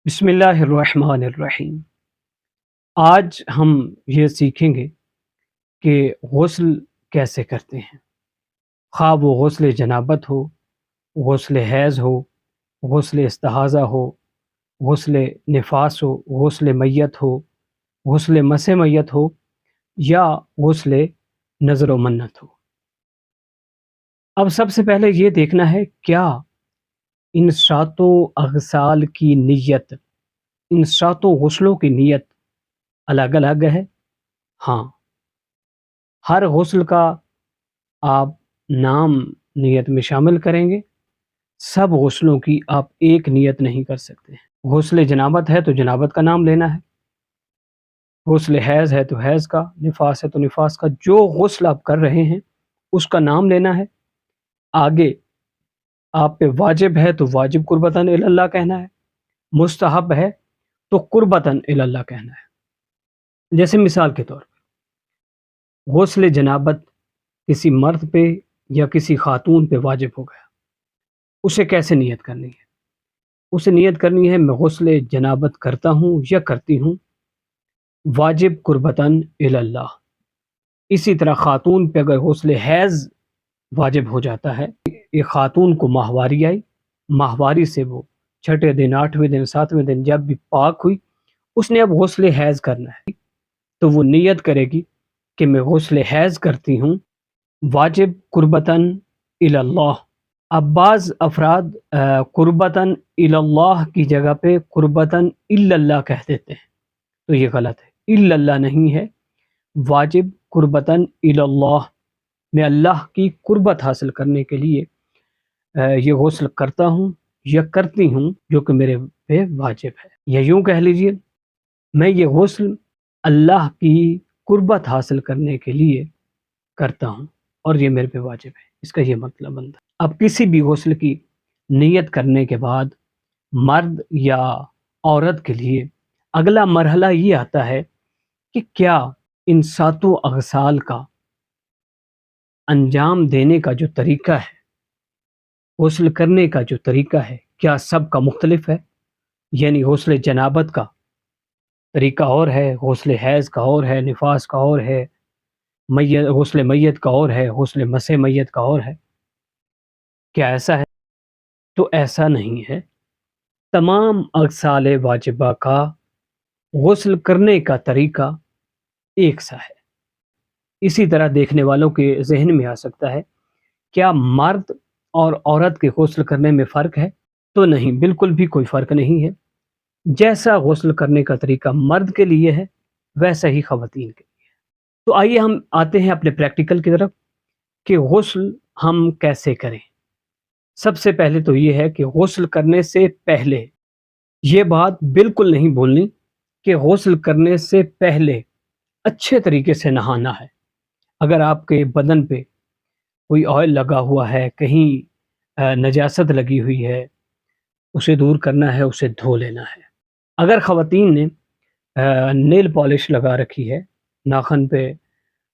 بسم اللہ الرحمن الرحیم۔ آج ہم یہ سیکھیں گے کہ غسل کیسے کرتے ہیں، خواہ وہ غسل جنابت ہو، غسل حیض ہو، غسل استحاضہ ہو، غسل نفاس ہو، غسل میت ہو، غسل مس میت ہو، یا غسل نظر و منت ہو۔ اب سب سے پہلے یہ دیکھنا ہے کیا ان ساتوں اغسال کی نیت، ان ساتوں غسلوں کی نیت الگ الگ ہے؟ ہاں، ہر غسل کا آپ نام نیت میں شامل کریں گے، سب غسلوں کی آپ ایک نیت نہیں کر سکتے۔ غسل جنابت ہے تو جنابت کا نام لینا ہے، غسل حیض ہے تو حیض کا، نفاس ہے تو نفاس کا، جو غسل آپ کر رہے ہیں اس کا نام لینا ہے۔ آگے آپ پہ واجب ہے تو واجب قربتاً اللہ کہنا ہے، مستحب ہے تو قربتاً اللہ کہنا ہے۔ جیسے مثال کے طور پر غسل جنابت کسی مرد پہ یا کسی خاتون پہ واجب ہو گیا، اسے کیسے نیت کرنی ہے؟ اسے نیت کرنی ہے میں غسل جنابت کرتا ہوں یا کرتی ہوں واجب قربتاً اللہ۔ اسی طرح خاتون پہ اگر غسل حیض واجب ہو جاتا ہے، ایک خاتون کو ماہواری آئی، ماہواری سے وہ چھٹے دن، 8ویں دن، 7ویں دن جب بھی پاک ہوئی، اس نے اب غسل حیض کرنا ہے تو وہ نیت کرے گی کہ میں غسل حیض کرتی ہوں واجب قربتاً اللہ۔ اب بعض افراد قربتاً اللہ کی جگہ پہ قربتاً اللہ کہہ دیتے ہیں، تو یہ غلط ہے، اللہ نہیں ہے، واجب قربتاً اللہ۔ میں اللہ کی قربت حاصل کرنے کے لیے یہ غسل کرتا ہوں یا کرتی ہوں جو کہ میرے پہ واجب ہے، یا یوں کہہ لیجئے میں یہ غسل اللہ کی قربت حاصل کرنے کے لیے کرتا ہوں اور یہ میرے پہ واجب ہے، اس کا یہ مطلب بنتا ہے۔ اب کسی بھی غسل کی نیت کرنے کے بعد مرد یا عورت کے لیے اگلا مرحلہ یہ آتا ہے کہ کیا ان ساتوں اغسال کا انجام دینے کا جو طریقہ ہے، غسل کرنے کا جو طریقہ ہے، کیا سب کا مختلف ہے؟ یعنی غسل جنابت کا طریقہ اور ہے، غسل حیض کا اور ہے، نفاس کا اور ہے، غسل میت کا اور ہے، غسل مس میت کا اور ہے، کیا ایسا ہے؟ تو ایسا نہیں ہے، تمام اغسال واجبہ کا غسل کرنے کا طریقہ ایک سا ہے۔ اسی طرح دیکھنے والوں کے ذہن میں آ سکتا ہے کیا مرد اور عورت کے غسل کرنے میں فرق ہے؟ تو نہیں، بالکل بھی کوئی فرق نہیں ہے، جیسا غسل کرنے کا طریقہ مرد کے لیے ہے ویسا ہی خواتین کے لیے ہے۔ تو آئیے ہم آتے ہیں اپنے پریکٹیکل کی طرف کہ غسل ہم کیسے کریں۔ سب سے پہلے تو یہ ہے کہ غسل کرنے سے پہلے یہ بات بالکل نہیں بھولنی کہ غسل کرنے سے پہلے اچھے طریقے سے نہانا ہے۔ اگر آپ کے بدن پہ کوئی آئل لگا ہوا ہے، کہیں نجاست لگی ہوئی ہے، اسے دور کرنا ہے، اسے دھو لینا ہے۔ اگر خواتین نے نیل پالش لگا رکھی ہے، ناخن پہ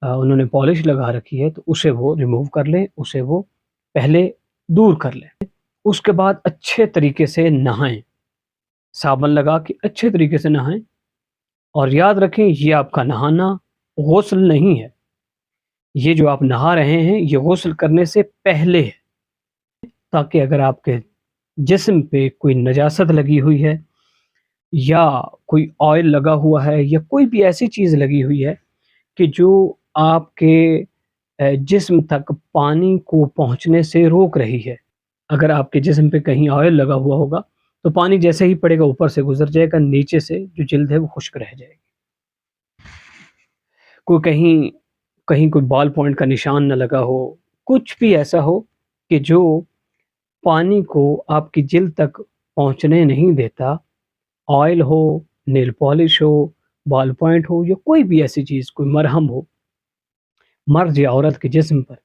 انہوں نے پالش لگا رکھی ہے، تو اسے وہ ریموو کر لیں، اسے وہ پہلے دور کر لیں۔ اس کے بعد اچھے طریقے سے نہائیں، صابن لگا کے اچھے طریقے سے نہائیں، اور یاد رکھیں یہ آپ کا نہانا غسل نہیں ہے، یہ جو آپ نہا رہے ہیں یہ غسل کرنے سے پہلے ہے، تاکہ اگر آپ کے جسم پہ کوئی نجاست لگی ہوئی ہے یا کوئی آئل لگا ہوا ہے یا کوئی بھی ایسی چیز لگی ہوئی ہے کہ جو آپ کے جسم تک پانی کو پہنچنے سے روک رہی ہے، اگر آپ کے جسم پہ کہیں آئل لگا ہوا ہوگا تو پانی جیسے ہی پڑے گا اوپر سے گزر جائے گا، نیچے سے جو جلد ہے وہ خشک رہ جائے گی۔ کہیں کوئی بال پوائنٹ کا نشان نہ لگا ہو، کچھ بھی ایسا ہو کہ جو پانی کو آپ کی جلد تک پہنچنے نہیں دیتا، آئل ہو، نیل پالش ہو، بال پوائنٹ ہو، یا کوئی بھی ایسی چیز، کوئی مرہم ہو، مرد یا عورت کے جسم پر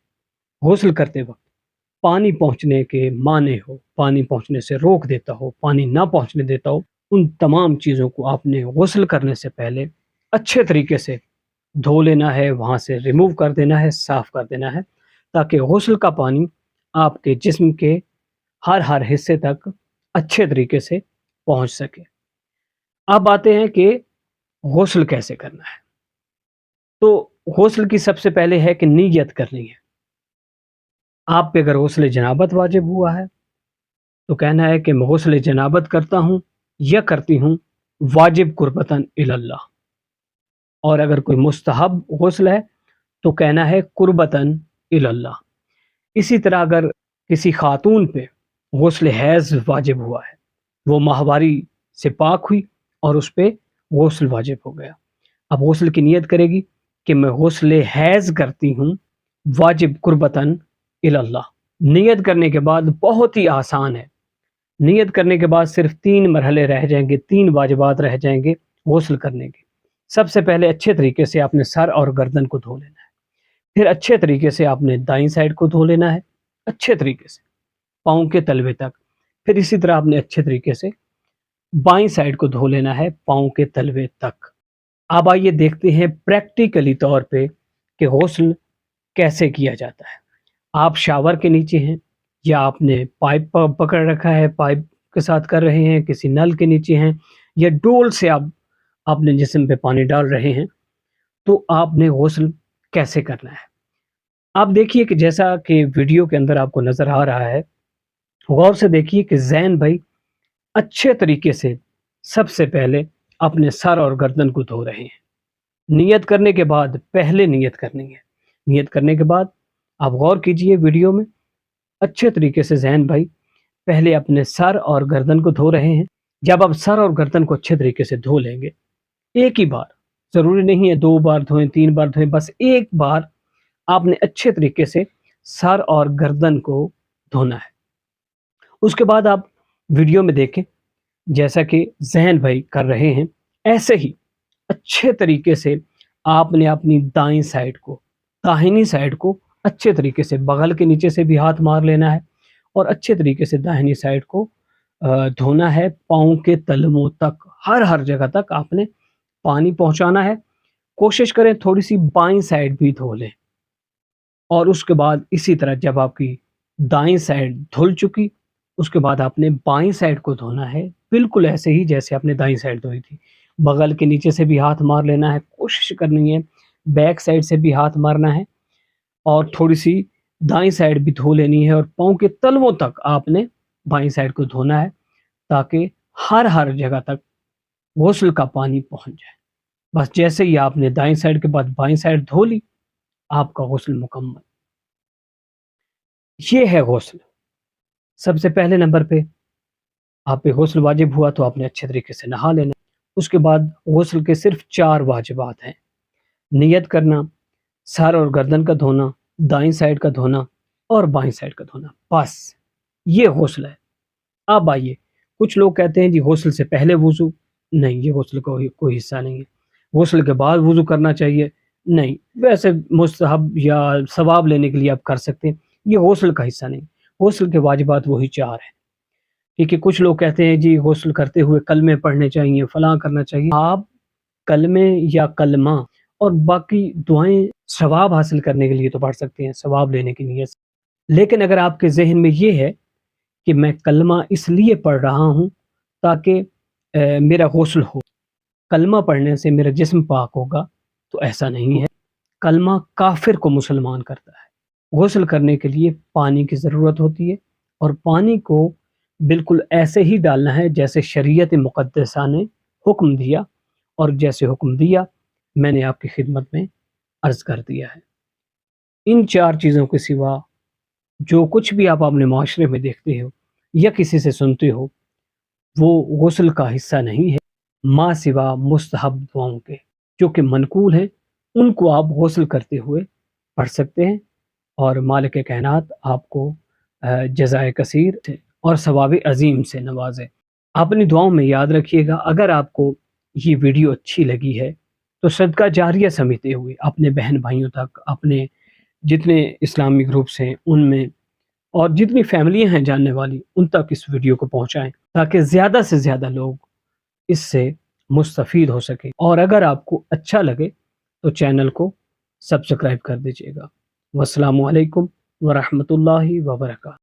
غسل کرتے وقت پانی پہنچنے کے مانع ہو، پانی پہنچنے سے روک دیتا ہو، پانی نہ پہنچنے دیتا ہو، ان تمام چیزوں کو آپ نے غسل کرنے سے پہلے اچھے طریقے سے دھو لینا ہے، وہاں سے ریموو کر دینا ہے، صاف کر دینا ہے، تاکہ غسل کا پانی آپ کے جسم کے ہر حصے تک اچھے طریقے سے پہنچ سکے۔ अब आते हैं कि गुस्ल कैसे करना है। तो गुस्ल की सबसे पहले है कि नीयत करनी है। आप पे अगर गुस्ल जनाबत वाजिब हुआ है तो कहना है कि मैं गुस्ल जनाबत करता हूँ या करती हूँ वाजिब कुर्बतन इलल्लाह। और अगर कोई मुस्तहब गुस्ल है तो कहना है कुर्बतन इलल्लाह। इसी तरह अगर किसी खातून पे गुस्ल हैज़ वाजिब हुआ है, वो माहवारी से पाक हुई और उस पे गुस्ल वाजिब हो गया, अब गुस्ल की नियत करेगी कि मैं गुस्ल हैज़ करती हूँ वाजिब कुर्बतन इलल्लाह। नियत करने के बाद बहुत ही आसान है। नियत करने के बाद सिर्फ 3 मरहले रह जाएंगे, 3 वाजिबात रह जाएंगे गुस्ल करने के। सबसे पहले अच्छे तरीके से आपने सर और गर्दन को धो लेना है। फिर अच्छे तरीके से आपने दाईं साइड को धो लेना है, अच्छे तरीके से पाँव के तलवे तक। फिर इसी तरह आपने अच्छे तरीके से बाईं साइड को धो लेना है पाँव के तलवे तक। अब आइए देखते हैं प्रैक्टिकली तौर पे कि गुस्ल कैसे किया जाता है। आप शावर के नीचे हैं या आपने पाइप पकड़ रखा है, पाइप के साथ कर रहे हैं, किसी नल के नीचे हैं या डोल से आप अपने जिस्म पे पानी डाल रहे हैं, तो आपने गुस्ल कैसे करना है। आप देखिए कि जैसा कि वीडियो के अंदर आपको नज़र आ रहा है, गौर से देखिए कि ज़ैन भाई अच्छे तरीके से सबसे पहले अपने सर और गर्दन को धो रहे हैं। नियत करने के बाद पहले नियत करनी है। नियत करने के बाद आप गौर कीजिए वीडियो में, अच्छे तरीके से ज़ैन भाई पहले अपने सर और गर्दन को धो रहे हैं। जब आप सर और गर्दन को अच्छे तरीके से धो लेंगे, एक ही बार, ज़रूरी नहीं है 2 बार धोएं, 3 बार धोएं, बस एक बार आपने अच्छे तरीके से सर और गर्दन को धोना है। उसके बाद आप वीडियो में देखें जैसा कि ज़ैन भाई कर रहे हैं, ऐसे ही अच्छे तरीके से आपने अपनी दाईं साइड को, दाहिनी साइड को अच्छे तरीके से बगल के नीचे से भी हाथ मार लेना है और अच्छे तरीके से दाहिनी साइड को धोना है पाँव के तलवों तक। हर जगह तक आपने पानी पहुंचाना है। कोशिश करें थोड़ी सी बाईं साइड भी धो लें। और उसके बाद इसी तरह जब आपकी दाईं साइड धुल चुकी, उसके बाद आपने बाईं साइड को धोना है, बिल्कुल ऐसे ही जैसे आपने दाईं साइड धोई थी। बगल के नीचे से भी हाथ मार लेना है, कोशिश करनी है बैक साइड से भी हाथ मारना है और थोड़ी सी दाईं साइड भी धो लेनी है और पाँव के तलवों तक आपने बाईं साइड को धोना है ताकि हर जगह तक गुस्ल का पानी पहुंच जाए। बस जैसे ही आपने दाईं साइड के बाद बाईं साइड धो ली, आपका गुस्ल मुकम्मल। ये है गुस्ल। सबसे पहले नंबर पे आप पे गुस्ल वाजिब हुआ तो आपने अच्छे तरीके से नहा लेना। उसके बाद गुस्ल के सिर्फ 4 वाजिबात हैं। नियत करना, सर और गर्दन का धोना, दाईं साइड का धोना और बाईं साइड का धोना, बस ये गुस्ल है। अब आइए, कुछ लोग कहते हैं जी गुस्ल से पहले वुज़ू, नहीं, ये गुस्ल का कोई हिस्सा नहीं है। गुस्ल के बाद वुज़ू करना चाहिए, नहीं, वैसे मुस्तहब या सवाब लेने के लिए आप कर सकते हैं, ये गुस्ल का हिस्सा नहीं। गुस्ल के वाजिबात वही 4 हैं। ठीक है, कुछ लोग कहते हैं जी गुस्ल करते हुए कलमे पढ़ने चाहिए, फलां करना चाहिए। आप कलमे या कलमा और बाकी दुआएं सवाब हासिल करने के लिए तो पढ़ सकते हैं, सवाब लेने की नीयत से। लेकिन अगर आपके जहन में ये है कि मैं कलमा इसलिए पढ़ रहा हूँ ताकि मेरा गुस्ल हो, कलमा पढ़ने से मेरा जिस्म पाक होगा, तो ऐसा नहीं है। कलमा काफिर को मुसलमान करता है। गुस्ल करने के लिए पानी की ज़रूरत होती है और पानी को बिल्कुल ऐसे ही डालना है जैसे शरीयत मुक़द्दसा ने हुक्म दिया, और जैसे हुक्म दिया मैंने आपकी खिदमत में अर्ज़ कर दिया है। इन 4 चीज़ों के सिवा जो कुछ भी आप अपने माशरे में देखते हो या किसी से सुनते हो, वो गुस्ल का हिस्सा नहीं है, माँ सिवा मुस्तहब दुआओं के जो कि मनकूल हैं, उनको आप गुस्ल करते हुए पढ़ सकते हैं और मालिक कायनात आपको जज़ाए कसीर से और सवाब अज़ीम से नवाजे। अपनी दुआओं में याद रखिएगा, अगर आपको ये वीडियो अच्छी लगी है तो सदका जारिया समझते हुए अपने बहन भाइयों तक, अपने जितने इस्लामी ग्रुप्स हैं उनमें और जितनी फैमिलियां हैं जानने वाली, उन तक इस वीडियो को पहुंचाएं ताकि ज़्यादा से ज़्यादा लोग इससे मुस्तफ़ीद हो सके। और अगर आपको अच्छा लगे तो चैनल को सब्सक्राइब कर दीजिएगा। वस्सलामु अलैकुम व रहमतुल्लाहि व बरकातहू।